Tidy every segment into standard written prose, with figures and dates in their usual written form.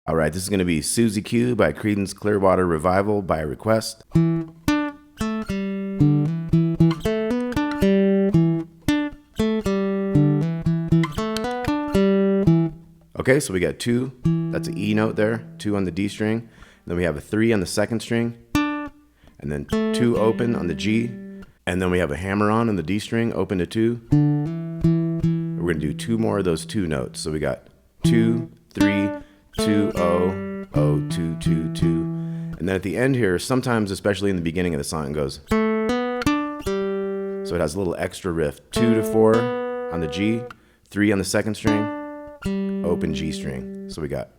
All right, this is going to be Suzie Q by Creedence Clearwater Revival by request. Okay, so we got 2, that's an E note there, 2 on the D string. Then we have a 3 on the 2nd string, and then 2 open on the G, and then we have a hammer on the D string, open to 2. We're going to do 2 more of those 2 notes. So we got 2, 3, 2, O, O, 2, 2, 2. And then at the end here, sometimes, especially in the beginning of the song, it goes. So it has a little extra riff. 2 to 4 on the G, 3 on the 2nd string, open G string. So we got.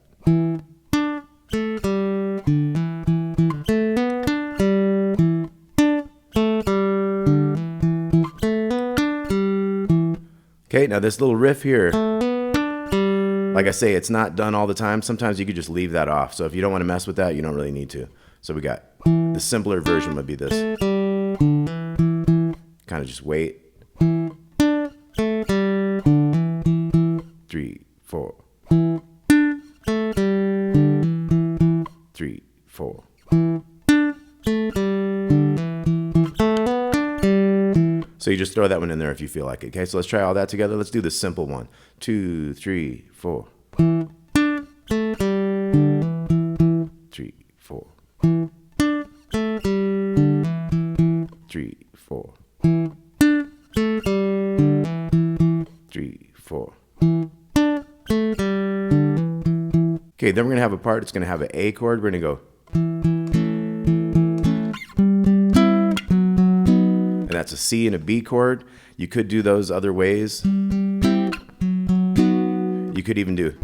Okay, now this little riff here, like I say, it's not done all the time. Sometimes you could just leave that off. So if you don't want to mess with that, you don't really need to. So we got the simpler version would be this. Kind of just wait. 3, 4. 3, 4. So you just throw that one in there if you feel like it. Okay, so let's try all that together. Let's do the simple one. 2, 3, 4. 3, 4. 3, 4. 3, 4. Okay, then we're gonna have a part. It's gonna have an A chord. We're gonna go. And that's a C and a B chord. You could do those other ways. You could even do.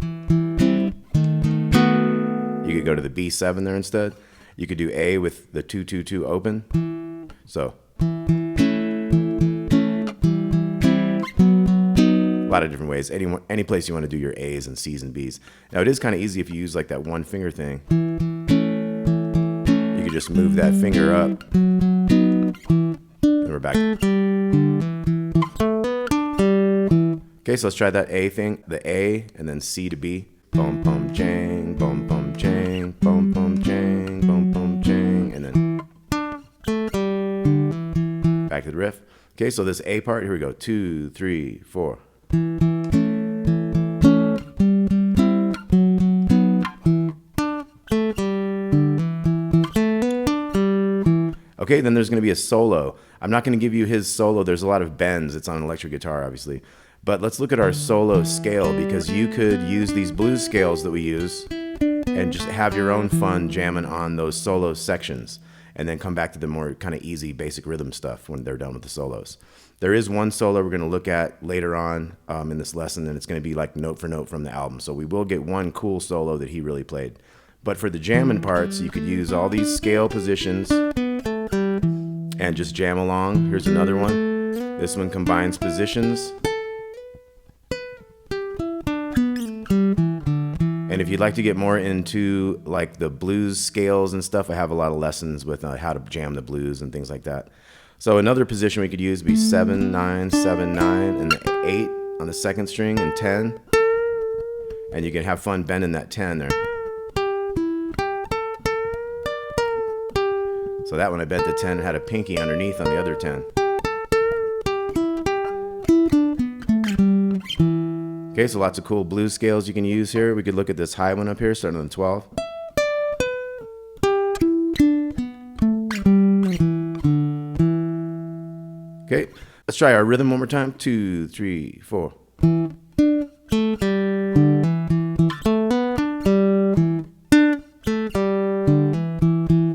You could go to the B7 there instead. You could do A with the 2, 2, 2 open. So. A lot of different ways. Any place you want to do your A's and C's and B's. Now it is kind of easy if you use like that one finger thing. You could just move that finger up. And we're back. Okay, so let's try that A thing. The A and then C to B. Boom, boom, jang, boom, boom, jang, boom, boom, jang, boom, boom, jang, and then back to the riff. Okay, so this A part, here we go. 2, 3, 4. Okay, then there's going to be a solo. I'm not going to give you his solo. There's a lot of bends. It's on electric guitar, obviously. But let's look at our solo scale, because you could use these blues scales that we use and just have your own fun jamming on those solo sections, and then come back to the more kind of easy basic rhythm stuff when they're done with the solos. There is one solo we're going to look at later on in this lesson, and it's going to be like note for note from the album. So we will get one cool solo that he really played. But for the jamming parts, you could use all these scale positions and just jam along. Here's another one. This one combines positions. And if you'd like to get more into like the blues scales and stuff, I have a lot of lessons with how to jam the blues and things like that. So another position we could use would be 7, 9, 7, 9, and the 8 on the 2nd string, and 10. And you can have fun bending that 10 there. So that one I bent the 10 and had a pinky underneath on the other 10. Okay, so lots of cool blues scales you can use here. We could look at this high one up here, starting on 12. Okay, let's try our rhythm one more time. 2, 3, 4.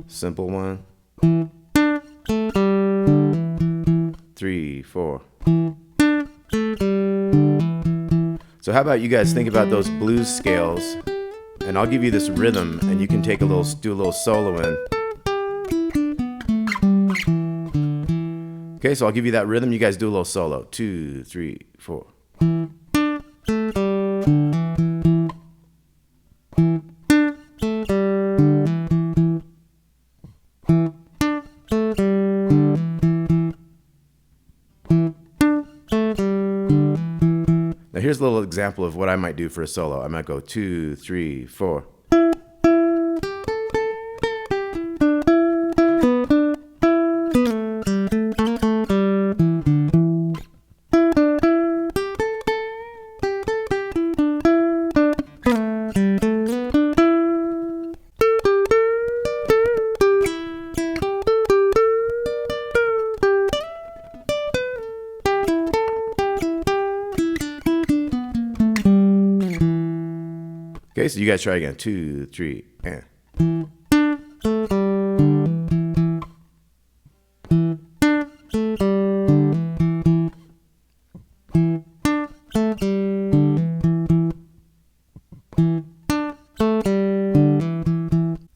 Simple one. 3, 4. So how about you guys think about those blues scales, and I'll give you this rhythm, and you can take do a little solo in. Okay, so I'll give you that rhythm. You guys do a little solo. 2, 3, 4. Now here's a little example of what I might do for a solo. I might go 2, 3, 4. Okay, so you guys try again. 2, 3, and.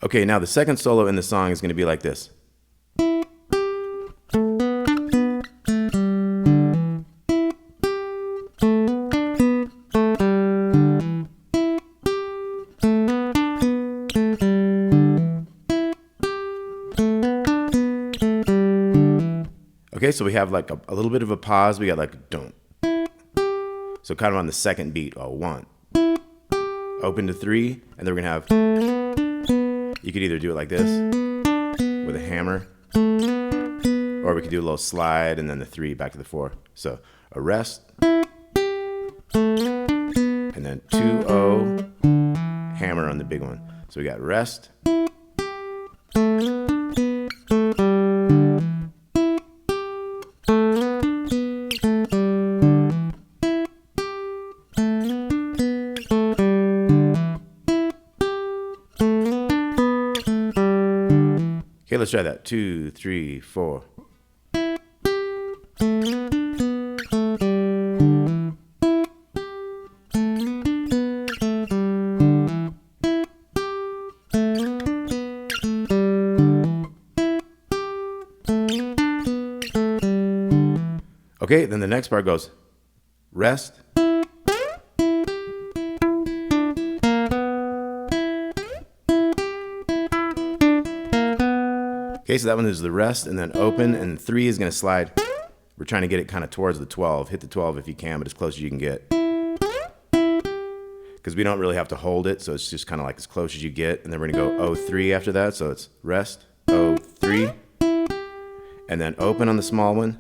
Okay, now the second solo in the song is going to be like this. Okay, so we have like a little bit of a pause. We got like don't. So kind of on the second beat. 1. Open to 3, and then we're gonna have. You could either do it like this with a hammer, or we could do a little slide and then the 3 back to the 4. So a rest, and then 2-0, hammer on the big one. So we got rest. Okay, let's try that. 2, 3, 4. Okay, then the next part goes rest. Okay, so that one is the rest and then open, and 3 is going to slide. We're trying to get it kind of towards the 12. Hit the 12 if you can, but as close as you can get. Because we don't really have to hold it, so it's just kind of like as close as you get. And then we're going to go 0-3 after that, so it's rest, 0-3, and then open on the small one.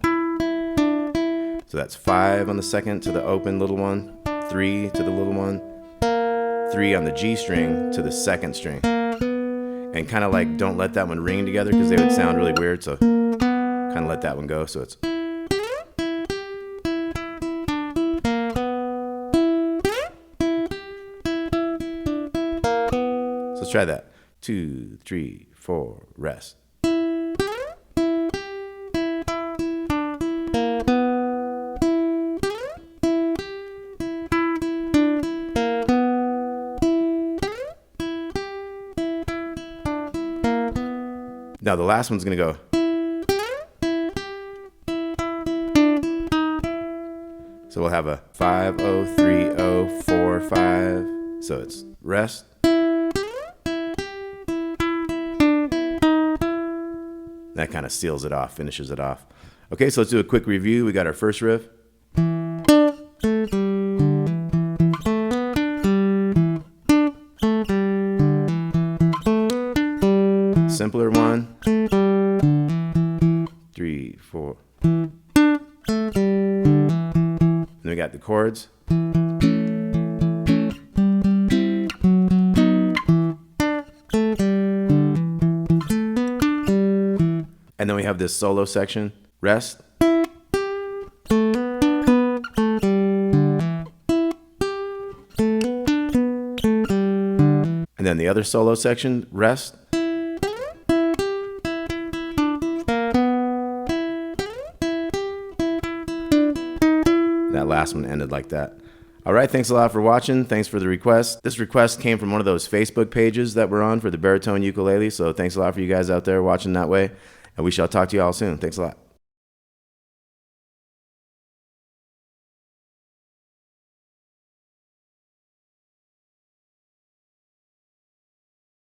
So that's 5 on the second to the open little one, 3 to the little one, 3 on the G string to the second string. And kind of like don't let that one ring together because they would sound really weird, so kind of let that one go. So it's. So let's try that. 2, 3, 4, rest. Now the last one's gonna go. So we'll have a 5-0-3-0-4-5. So it's rest. That kind of seals it off, finishes it off. Okay, so let's do a quick review. We got our first riff. Simpler one. 3, 4. And we got the chords. And then we have this solo section, rest. And then the other solo section, rest. That last one ended like that. All right, thanks a lot for watching. Thanks for the request. This request came from one of those Facebook pages that we're on for the Baritone Ukulele, so thanks a lot for you guys out there watching that way, and we shall talk to you all soon. Thanks a lot.